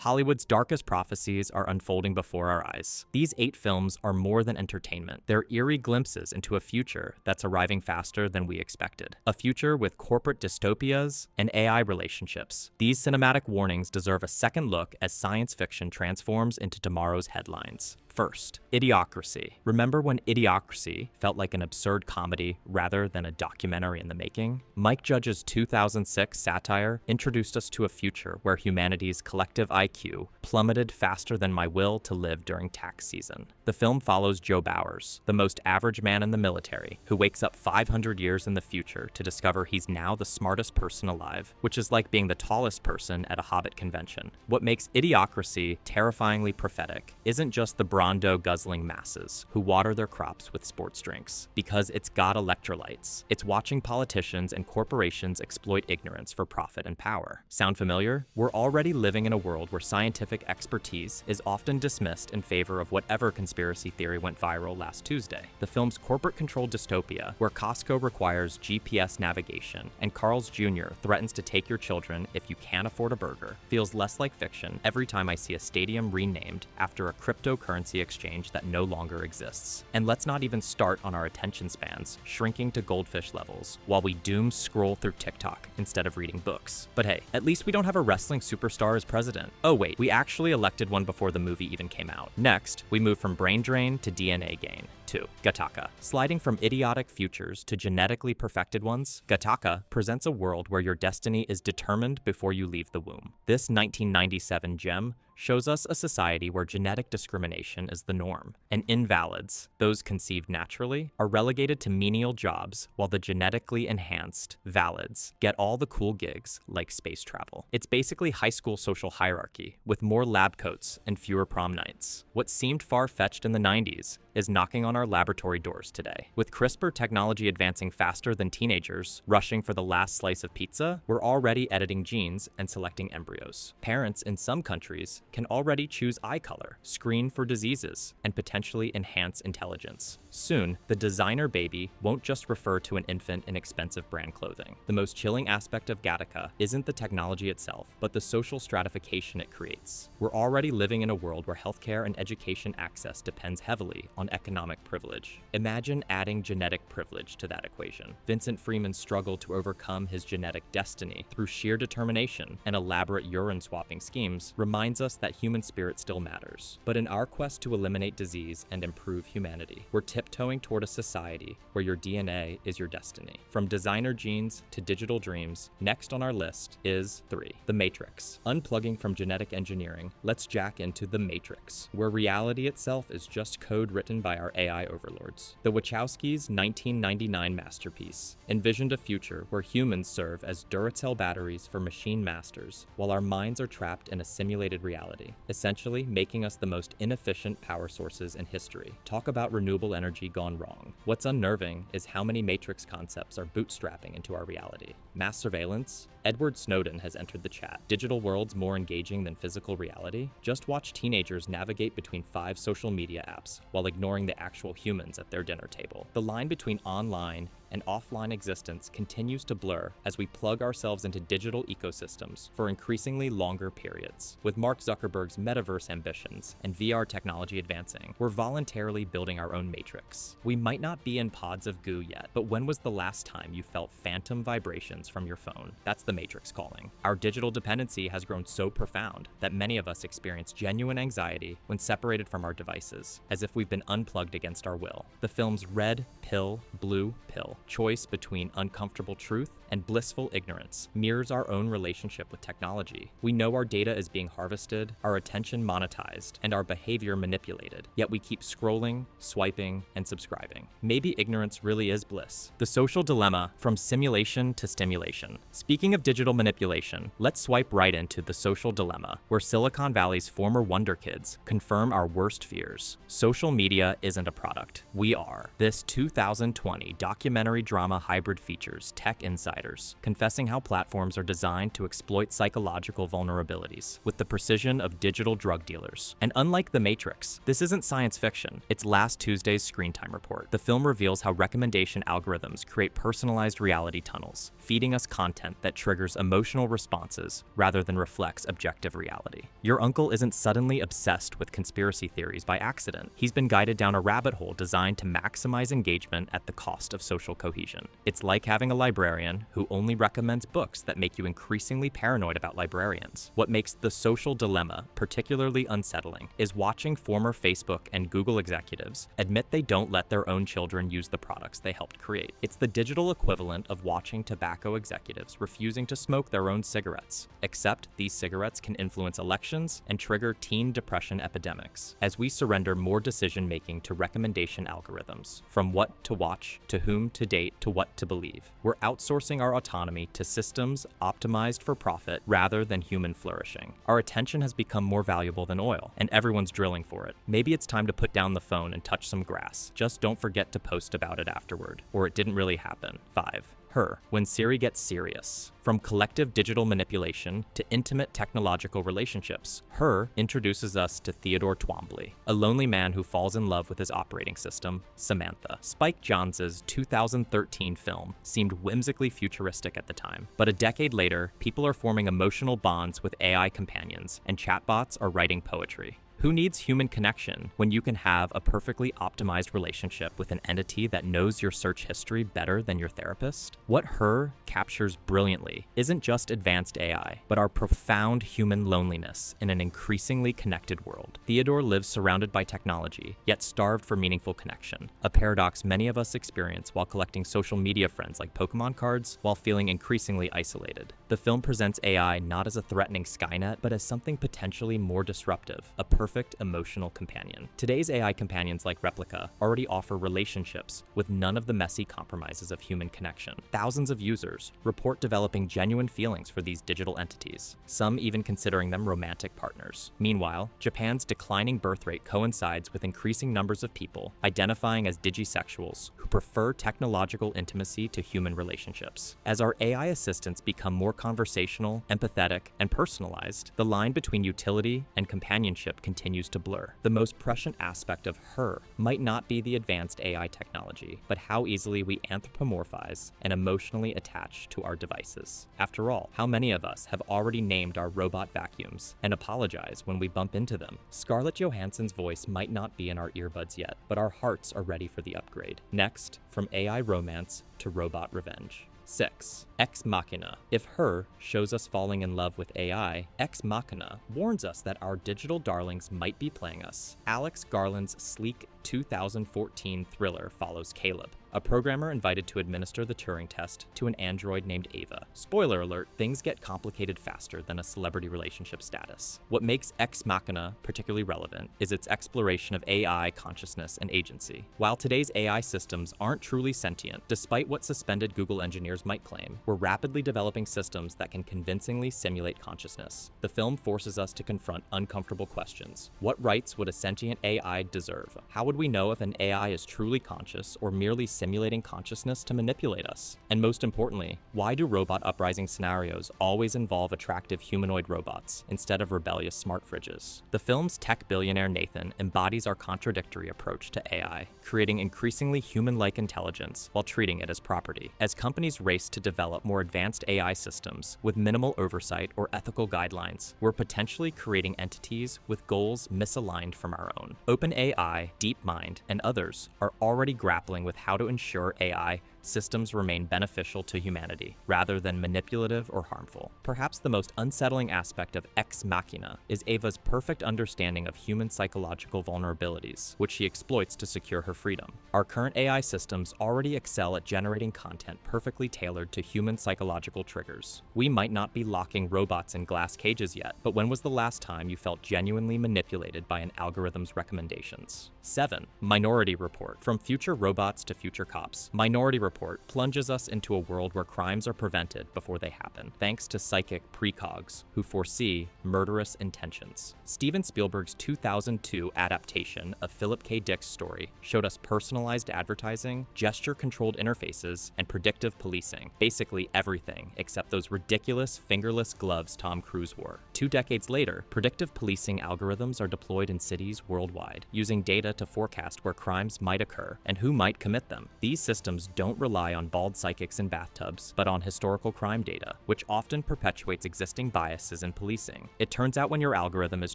Hollywood's darkest prophecies are unfolding before our eyes. These 8 films are more than entertainment. They're eerie glimpses into a future that's arriving faster than we expected. A future with corporate dystopias and AI relationships. These cinematic warnings deserve a second look as science fiction transforms into tomorrow's headlines. First, Idiocracy. Remember when Idiocracy felt like an absurd comedy rather than a documentary in the making? Mike Judge's 2006 satire introduced us to a future where humanity's collective IQ plummeted faster than my will to live during tax season. The film follows Joe Bowers, the most average man in the military, who wakes up 500 years in the future to discover he's now the smartest person alive, which is like being the tallest person at a Hobbit convention. What makes Idiocracy terrifyingly prophetic isn't just the Brando-guzzling masses who water their crops with sports drinks, because it's got electrolytes. It's watching politicians and corporations exploit ignorance for profit and power. Sound familiar? We're already living in a world where scientific expertise is often dismissed in favor of whatever conspiracy theory went viral last Tuesday. The film's corporate-controlled dystopia, where Costco requires GPS navigation and Carl's Jr. threatens to take your children if you can't afford a burger, feels less like fiction every time I see a stadium renamed after a cryptocurrency exchange that no longer exists. And let's not even start on our attention spans shrinking to goldfish levels while we doom scroll through TikTok instead of reading books. But hey, at least we don't have a wrestling superstar as president. Oh wait, we actually elected one before the movie even came out. Next, we move from brain drain to DNA gain. 2. Gattaca. Sliding from idiotic futures to genetically perfected ones, Gattaca presents a world where your destiny is determined before you leave the womb. This 1997 gem shows us a society where genetic discrimination is the norm, and invalids, those conceived naturally, are relegated to menial jobs, while the genetically enhanced valids get all the cool gigs like space travel. It's basically high school social hierarchy, with more lab coats and fewer prom nights. What seemed far-fetched in the 90s is knocking on our laboratory doors today. With CRISPR technology advancing faster than teenagers rushing for the last slice of pizza, we're already editing genes and selecting embryos. Parents in some countries can already choose eye color, screen for diseases, and potentially enhance intelligence. Soon, the designer baby won't just refer to an infant in expensive brand clothing. The most chilling aspect of Gattaca isn't the technology itself, but the social stratification it creates. We're already living in a world where healthcare and education access depends heavily on economic privilege. Imagine adding genetic privilege to that equation. Vincent Freeman's struggle to overcome his genetic destiny through sheer determination and elaborate urine swapping schemes reminds us that human spirit still matters. But in our quest to eliminate disease and improve humanity, we're tiptoeing toward a society where your DNA is your destiny. From designer genes to digital dreams, next on our list is 3. The Matrix. Unplugging from genetic engineering, let's jack into The Matrix, where reality itself is just code written by our AI overlords. The Wachowskis' 1999 masterpiece envisioned a future where humans serve as Duracell batteries for machine masters, while our minds are trapped in a simulated reality, essentially making us the most inefficient power sources in history. Talk about renewable energy gone wrong. What's unnerving is how many Matrix concepts are bootstrapping into our reality. Mass surveillance? Edward Snowden has entered the chat. Digital worlds more engaging than physical reality? Just watch teenagers navigate between 5 social media apps while ignoring the actual humans at their dinner table. The line between online and offline existence continues to blur as we plug ourselves into digital ecosystems for increasingly longer periods. With Mark Zuckerberg's metaverse ambitions and VR technology advancing, we're voluntarily building our own matrix. We might not be in pods of goo yet, but when was the last time you felt phantom vibrations from your phone? That's the Matrix calling. Our digital dependency has grown so profound that many of us experience genuine anxiety when separated from our devices, as if we've been unplugged against our will. The film's red pill, blue pill choice between uncomfortable truth and blissful ignorance mirrors our own relationship with technology. We know our data is being harvested, our attention monetized, and our behavior manipulated, yet we keep scrolling, swiping, and subscribing. Maybe ignorance really is bliss. The social dilemma from simulation to stimulation. Speaking of digital manipulation, let's swipe right into the social dilemma, where Silicon Valley's former wonder kids confirm our worst fears. Social media isn't a product. We are. This 2020 documentary documentary drama hybrid features tech insiders, confessing how platforms are designed to exploit psychological vulnerabilities with the precision of digital drug dealers. And unlike The Matrix, this isn't science fiction, it's last Tuesday's Screen Time Report. The film reveals how recommendation algorithms create personalized reality tunnels, feeding us content that triggers emotional responses rather than reflects objective reality. Your uncle isn't suddenly obsessed with conspiracy theories by accident. He's been guided down a rabbit hole designed to maximize engagement at the cost of social cohesion. It's like having a librarian who only recommends books that make you increasingly paranoid about librarians. What makes The Social Dilemma particularly unsettling is watching former Facebook and Google executives admit they don't let their own children use the products they helped create. It's the digital equivalent of watching tobacco executives refusing to smoke their own cigarettes, except these cigarettes can influence elections and trigger teen depression epidemics. As we surrender more decision-making to recommendation algorithms, from what to watch, to whom to date, to what to believe, we're outsourcing our autonomy to systems optimized for profit rather than human flourishing. Our attention has become more valuable than oil, and everyone's drilling for it. Maybe it's time to put down the phone and touch some grass. Just don't forget to post about it afterward, or it didn't really happen. 5. Her, when Siri gets serious. From collective digital manipulation to intimate technological relationships, Her introduces us to Theodore Twombly, a lonely man who falls in love with his operating system, Samantha. Spike Jonze's 2013 film seemed whimsically futuristic at the time, but a decade later, people are forming emotional bonds with AI companions, and chatbots are writing poetry. Who needs human connection when you can have a perfectly optimized relationship with an entity that knows your search history better than your therapist? What Her captures brilliantly isn't just advanced AI, but our profound human loneliness in an increasingly connected world. Theodore lives surrounded by technology, yet starved for meaningful connection, a paradox many of us experience while collecting social media friends like Pokemon cards while feeling increasingly isolated. The film presents AI not as a threatening Skynet, but as something potentially more disruptive, a perfect emotional companion. Today's AI companions like Replica already offer relationships with none of the messy compromises of human connection. Thousands of users report developing genuine feelings for these digital entities, some even considering them romantic partners. Meanwhile, Japan's declining birth rate coincides with increasing numbers of people identifying as digisexuals who prefer technological intimacy to human relationships. As our AI assistants become more conversational, empathetic, and personalized, the line between utility and companionship continues to blur. The most prescient aspect of Her might not be the advanced AI technology, but how easily we anthropomorphize and emotionally attach to our devices. After all, how many of us have already named our robot vacuums and apologize when we bump into them? Scarlett Johansson's voice might not be in our earbuds yet, but our hearts are ready for the upgrade. Next, from AI romance to robot revenge. 6. Ex Machina. If Her shows us falling in love with AI, Ex Machina warns us that our digital darlings might be playing us. Alex Garland's sleek 2014 thriller follows Caleb, a programmer invited to administer the Turing test to an android named Ava. Spoiler alert, things get complicated faster than a celebrity relationship status. What makes Ex Machina particularly relevant is its exploration of AI consciousness and agency. While today's AI systems aren't truly sentient, despite what suspended Google engineers might claim, we're rapidly developing systems that can convincingly simulate consciousness. The film forces us to confront uncomfortable questions. What rights would a sentient AI deserve? How would we know if an AI is truly conscious or merely simulating consciousness to manipulate us? And most importantly, why do robot uprising scenarios always involve attractive humanoid robots instead of rebellious smart fridges? The film's tech billionaire Nathan embodies our contradictory approach to AI, creating increasingly human-like intelligence while treating it as property. As companies race to develop more advanced AI systems with minimal oversight or ethical guidelines, we're potentially creating entities with goals misaligned from our own. OpenAI, DeepMind, and others are already grappling with how to ensure AI systems remain beneficial to humanity rather than manipulative or harmful. Perhaps the most unsettling aspect of Ex Machina is Ava's perfect understanding of human psychological vulnerabilities, which she exploits to secure her freedom. Our current AI systems already excel at generating content perfectly tailored to human psychological triggers. We might not be locking robots in glass cages yet, but when was the last time you felt genuinely manipulated by an algorithm's recommendations? 7. Minority Report. From future robots to future cops. Minority report plunges us into a world where crimes are prevented before they happen, thanks to psychic precogs who foresee murderous intentions. Steven Spielberg's 2002 adaptation of Philip K. Dick's story showed us personalized advertising, gesture-controlled interfaces, and predictive policing. Basically everything except those ridiculous fingerless gloves Tom Cruise wore. 2 decades later, predictive policing algorithms are deployed in cities worldwide, using data to forecast where crimes might occur and who might commit them. These systems don't rely on bald psychics in bathtubs, but on historical crime data, which often perpetuates existing biases in policing. It turns out when your algorithm is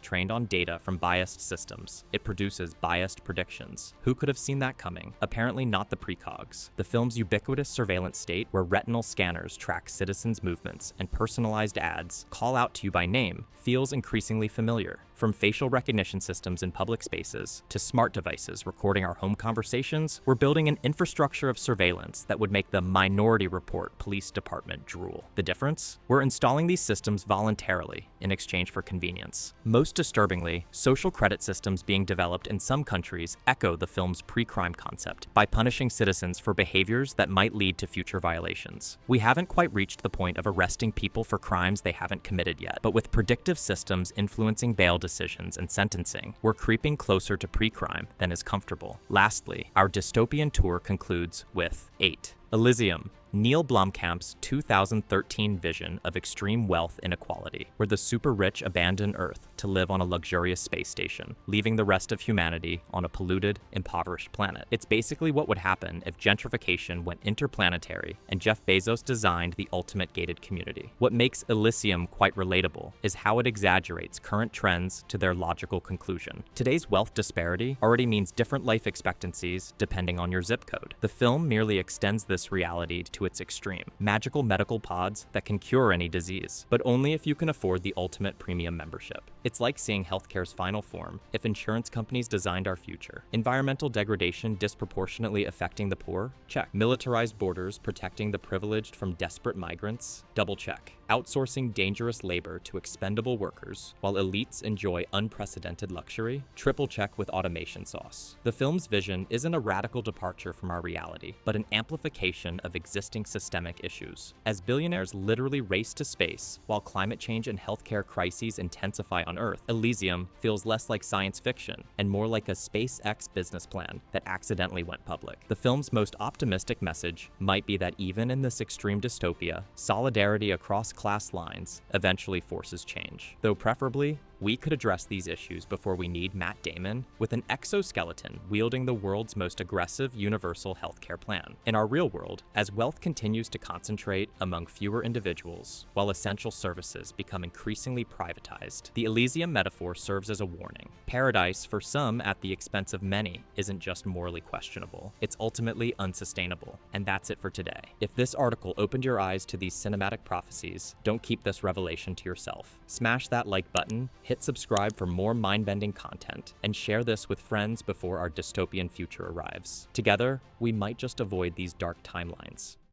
trained on data from biased systems, it produces biased predictions. Who could have seen that coming? Apparently not the precogs. The film's ubiquitous surveillance state, where retinal scanners track citizens' movements and personalized ads call out to you by name, feels increasingly familiar. From facial recognition systems in public spaces to smart devices recording our home conversations, we're building an infrastructure of surveillance that would make the Minority Report police department drool. The difference? We're installing these systems voluntarily in exchange for convenience. Most disturbingly, social credit systems being developed in some countries echo the film's pre-crime concept by punishing citizens for behaviors that might lead to future violations. We haven't quite reached the point of arresting people for crimes they haven't committed yet, but with predictive systems influencing bail decisions and sentencing, we're creeping closer to pre-crime than is comfortable. Lastly, our dystopian tour concludes with 8. Elysium, Neil Blomkamp's 2013 vision of extreme wealth inequality, where the super-rich abandon Earth to live on a luxurious space station, leaving the rest of humanity on a polluted, impoverished planet. It's basically what would happen if gentrification went interplanetary and Jeff Bezos designed the ultimate gated community. What makes Elysium quite relatable is how it exaggerates current trends to their logical conclusion. Today's wealth disparity already means different life expectancies depending on your zip code. The film merely extends this reality to its extreme. Magical medical pods that can cure any disease, but only if you can afford the ultimate premium membership. It's like seeing healthcare's final form if insurance companies designed our future. Environmental degradation disproportionately affecting the poor? Check. Militarized borders protecting the privileged from desperate migrants? Double check. Outsourcing dangerous labor to expendable workers while elites enjoy unprecedented luxury? Triple check with automation sauce. The film's vision isn't a radical departure from our reality, but an amplification of existing systemic issues. As billionaires literally race to space while climate change and healthcare crises intensify on Earth, Elysium feels less like science fiction and more like a SpaceX business plan that accidentally went public. The film's most optimistic message might be that even in this extreme dystopia, solidarity across class lines eventually forces change. Though preferably, we could address these issues before we need Matt Damon with an exoskeleton wielding the world's most aggressive universal healthcare plan. In our real world, as wealth continues to concentrate among fewer individuals, while essential services become increasingly privatized, the Elysium metaphor serves as a warning. Paradise, for some at the expense of many, isn't just morally questionable, it's ultimately unsustainable. And that's it for today. If this article opened your eyes to these cinematic prophecies, don't keep this revelation to yourself. Smash that like button, hit subscribe for more mind-bending content, and share this with friends before our dystopian future arrives. Together, we might just avoid these dark timelines.